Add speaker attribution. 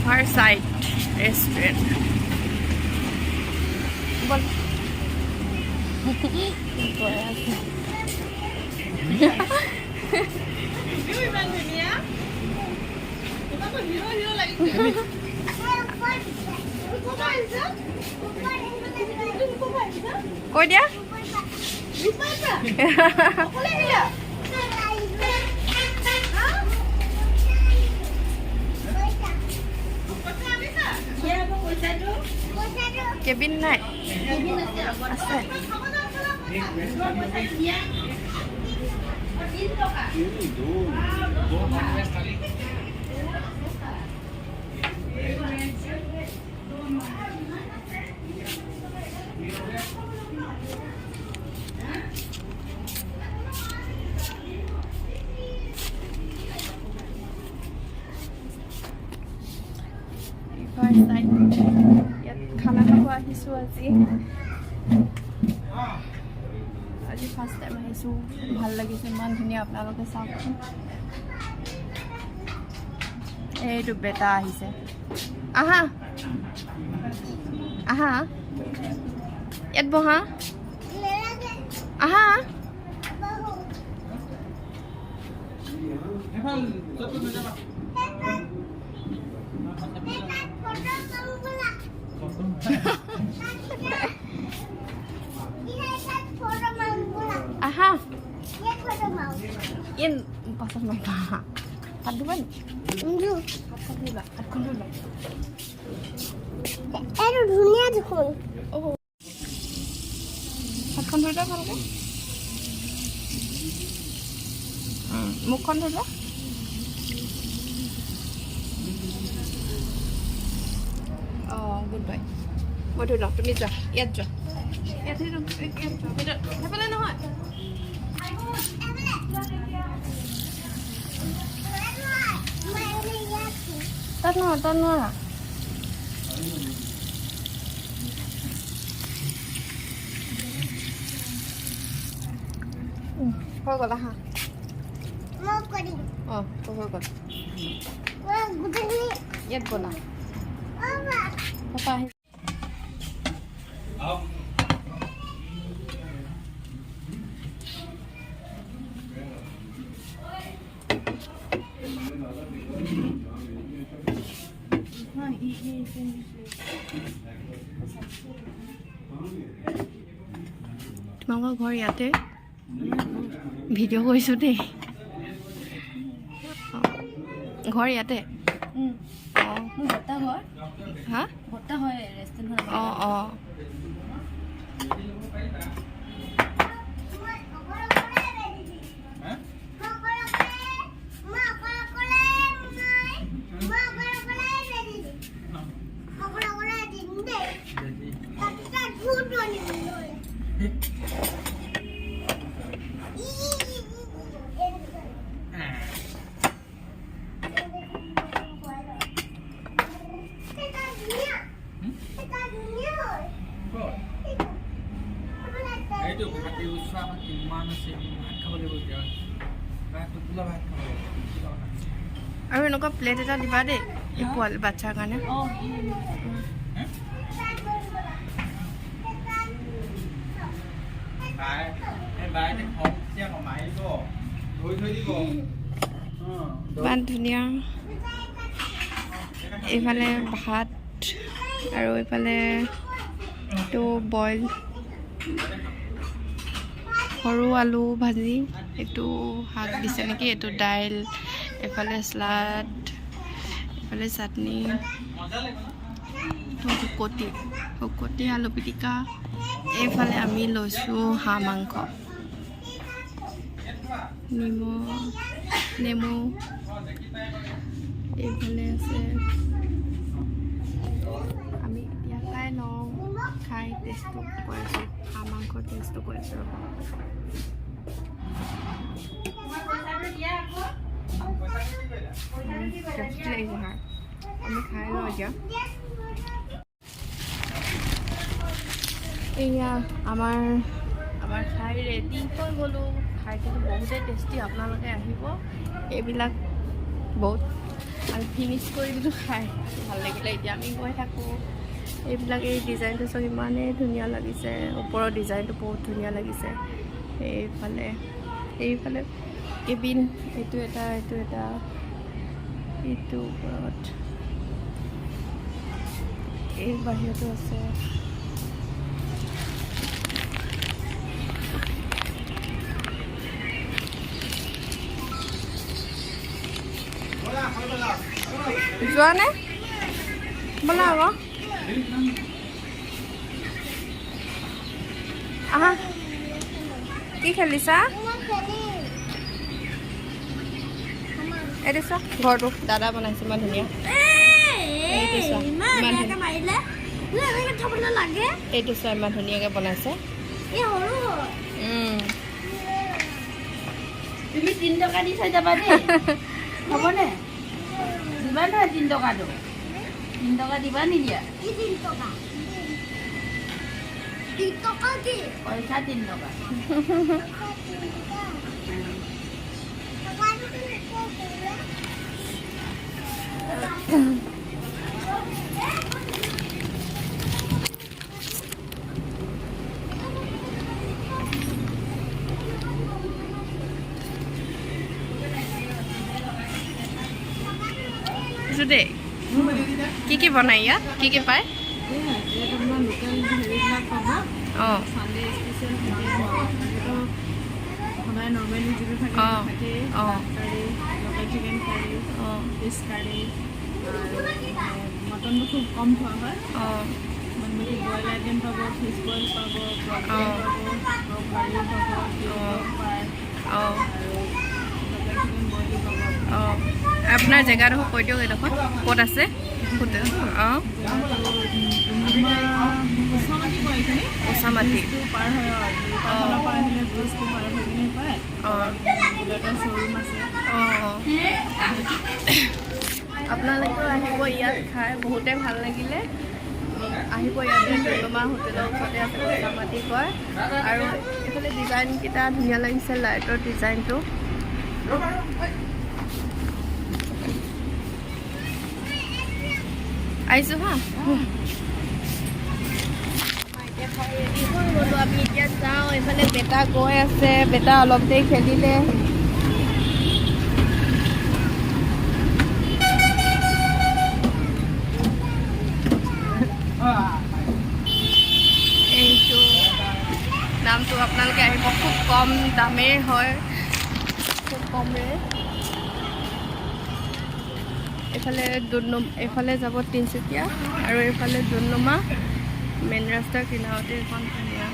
Speaker 1: Riverside Restaurant. Bol. Kau dia? Kevin naik. Asal. ইয়াত খানা খাব আহিছোঁ আজি ফাৰ্ষ্ট টাইম আহিছোঁ ভাল লাগিছে ইমান ধুনীয়া আপোনালোকে চাওকচোন এইটো বেটা আহিছে আহা আহা ইয়াত বহা আহা Aha. Yan pasok mo pa. Paduan. Undu. Paduan. Aku dulu. Ero dunia দেখুন. Oh. Patkan ধরে পারবে? মুখখন ধরে? Oh, goodbye. What do you want? তুমি যা. ইয়াত যা. ইয়াত যা. হেফালে নহয়. তাত নহয় হৈ গ'ল আহা অঁ হৈ গ'ল ইয়াত বনা পাপা আহি তোমালোকৰ ঘৰ ইয়াতে ভিডিঅ' কৰিছোঁ দেই ঘৰ ইয়াতে অঁ বৰ্তা ঘৰ হা বৰ্তা হয় ৰেষ্টুৰেণ্ট অঁ অঁ আৰু এনেকুৱা প্লেট এটা দিবা দেই পোৱালি বাচ্চাৰ কাৰণে ইমান ধুনীয়া এইফালে ভাত আৰু এইফালে এইটো বইল সৰু আলু ভাজি এইটো শাক দিছে নেকি এইটো দাইল এফালে স্লাড এফালে চাটনি শুকতি আলু পিটিকা এইফালে আমি লৈছোঁ হাঁহ মাংস নেমু এইফালে আছে আমি এতিয়া খাই লওঁ খাই টেষ্টটো কৈ আছোঁ হাঁহ মাংসৰ টেষ্টটো কৈ আছোঁ আমি খাই লওঁ এতিয়া এয়া আমাৰ খাই ৰেডি হৈ গ'লোঁ খাই কিন্তু বহুতেই টেষ্টি আপোনালোকে আহিব এইবিলাক বহুত আৰু ফিনিছ কৰি দিলোঁ খাই ভাল লাগিলে। এতিয়া আমি গৈ থাকোঁ। এইবিলাক এই ডিজাইনটো চব ইমানেই ধুনীয়া লাগিছে, ওপৰৰ ডিজাইনটো বহুত ধুনীয়া লাগিছে। এইফালে কেবিন, এইটো এটা এইটো ওপৰত, এই বাহিৰতো আছে। যোৱা নে ব'লা আকৌ আহা। কি খেলিছা? এইটো চোৱা ঘৰটো দাদা বনাইছে ইমান ধুনীয়া। এইটো চোৱা ইমান ধুনীয়াকৈ বনাইছে।
Speaker 2: তুমি 3 টকা দি থৈ যাবা দেই, হ'বনে? দিবা নহয় 3 টকাটো। 3 টকা দিবা নিদিয়া? 3 টকা কি? পইচা 3 টকা।
Speaker 1: দেই কি বনাই ইয়াত? কি পায়? অঁ
Speaker 2: নৰ্মেলি যিটো থাকে লোকেল চিকেন কাৰী, ফিছ কাৰী, মটনটো খুব কম খোৱা হয়। মানে বইল আইটেম পাব, ফিছ বইল পাব, কাৰী পাব, পায় আৰু লোকেল চিকেন বইলো পাব।
Speaker 1: আপোনাৰ জেগাডোখৰ কৈ দিয়ক। এইডোখৰ ক'ত আছে? অঁ ওচামাটি
Speaker 2: পাৰ হয় আৰু পাৰ আহিলে ব্ৰিজটো পাৰ হৈ কিনে পায়। এটা শ্ব'ৰুম আছে।
Speaker 1: আপোনালোকেও আহিব, ইয়াত খাই বহুতে ভাল লাগিলে। আহিব ইয়াতে ডুমডুমা হোটেলৰ ওচৰতে আছে, ওচামাটি কয়। আৰু এইফালে ডিজাইনকেইটা ধুনীয়া লাগিছে, লাইটৰ ডিজাইনটো। আহিছোঁ হা। এতিয়া খাই ৰেডি হৈ গ'লোঁ। আমি এতিয়া যাওঁ। এইফালে বেটা গৈ আছে, বেটা অলপ দেৰি খেলিলে। এইটো দামটো আপোনালোকে আহিব, খুব কম দামেই হয়, খুব কমে। এইফালে যাব তিনিচুকীয়া আৰু এইফালে ডুমডুমা। মেইন ৰাস্তাৰ কিনাৰতে এখন ধুনীয়া